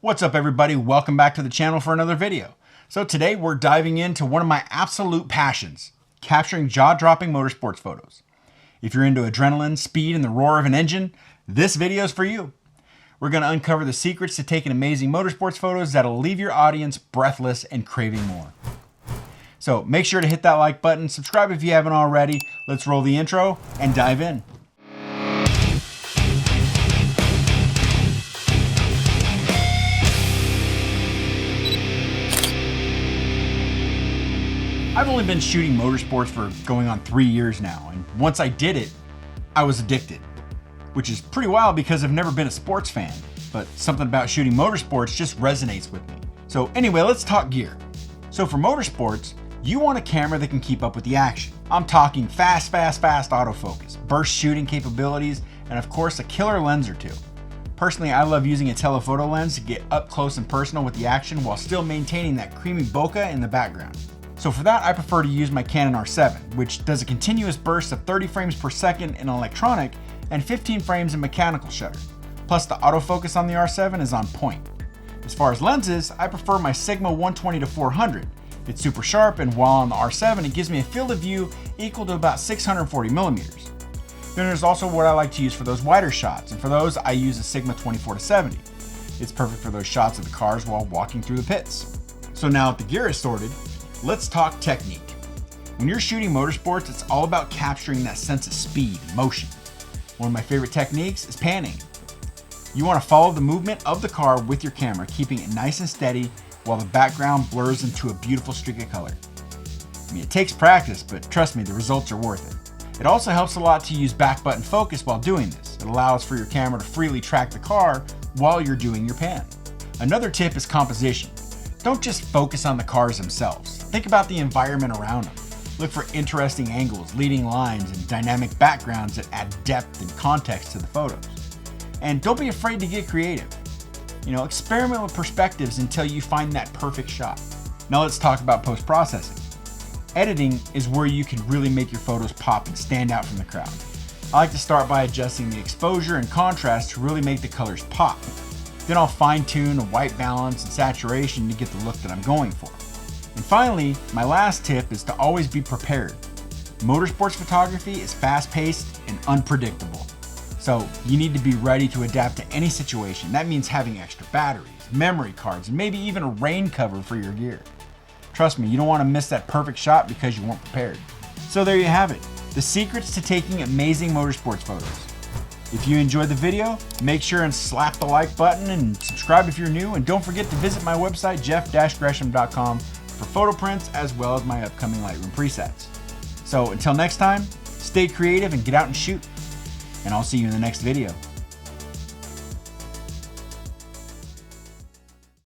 What's up everybody, welcome back to the channel for another video. So today we're diving into one of my absolute passions, capturing jaw-dropping motorsports photos. If you're into adrenaline, speed, and the roar of an engine, this video is for you. We're going to uncover the secrets to taking amazing motorsports photos that'll leave your audience breathless and craving more. So make sure to hit that like button, subscribe if you haven't already. Let's roll the intro and dive in. I've only been shooting motorsports for going on 3 years now, and once I did it, I was addicted. Which is pretty wild because I've never been a sports fan, but something about shooting motorsports just resonates with me. So anyway, let's talk gear. So for motorsports, you want a camera that can keep up with the action. I'm talking fast autofocus, burst shooting capabilities, and of course a killer lens or two. Personally, I love using a telephoto lens to get up close and personal with the action while still maintaining that creamy bokeh in the background. So for that, I prefer to use my Canon R7, which does a continuous burst of 30 frames per second in electronic and 15 frames in mechanical shutter. Plus the autofocus on the R7 is on point. As far as lenses, I prefer my Sigma 120-400. It's super sharp, and while on the R7, it gives me a field of view equal to about 640 millimeters. Then there's also what I like to use for those wider shots, and for those I use a Sigma 24-70. It's perfect for those shots of the cars while walking through the pits. So now that the gear is sorted, let's talk technique. When you're shooting motorsports, it's all about capturing that sense of speed and motion. One of my favorite techniques is panning. You want to follow the movement of the car with your camera, keeping it nice and steady while the background blurs into a beautiful streak of color. I mean, it takes practice, but trust me, the results are worth it. It also helps a lot to use back button focus while doing this. It allows for your camera to freely track the car while you're doing your pan. Another tip is composition. Don't just focus on the cars themselves. Think about the environment around them. Look for interesting angles, leading lines, and dynamic backgrounds that add depth and context to the photos. And don't be afraid to get creative. Experiment with perspectives until you find that perfect shot. Now let's talk about post-processing. Editing is where you can really make your photos pop and stand out from the crowd. I like to start by adjusting the exposure and contrast to really make the colors pop. Then I'll fine-tune a white balance and saturation to get the look that I'm going for. And finally, my last tip is to always be prepared. Motorsports photography is fast-paced and unpredictable. So you need to be ready to adapt to any situation. That means having extra batteries, memory cards, and maybe even a rain cover for your gear. Trust me, you don't want to miss that perfect shot because you weren't prepared. So there you have it, the secrets to taking amazing motorsports photos. If you enjoyed the video, make sure and slap the like button and subscribe if you're new, and don't forget to visit my website jeff-gresham.com for photo prints as well as my upcoming Lightroom presets. So until next time, stay creative and get out and shoot, and I'll see you in the next video.